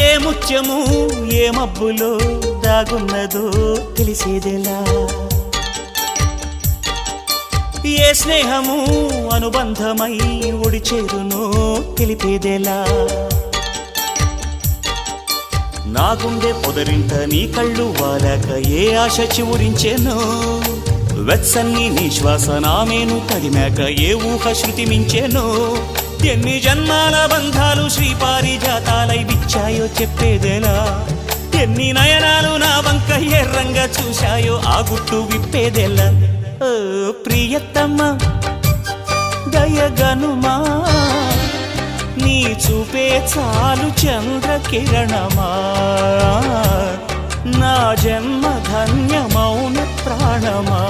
ఏ ముత్యము ఏ మబ్బులో దాగున్నదో తెలిసేదెలా ఏ స్నేహము అనుబంధమై ఒడిచేరునో తెలిపేదెలా నా గుండె పొదరింట నీ కళ్ళు వాలాక ఏ ఆశ చివురించెనో వెచ్చని నీ శ్వాస నామేను తడిమాక ఏ ఊహ శృతి మించెనో ఎన్ని జన్మాల బంధాలు శ్రీపారిజాతాలై విచ్చాయో చెప్పేదెలా ఎన్ని నయనాలు నా వంక ఎర్రంగా చూశాయో ఆ గుట్టు విప్పేదెలా ఓ ప్రియతమ్మ దయగనుమా నీ చూపే చాలు చంద్రకిరణమా నా జన్మ ధన్యమౌన ప్రాణమా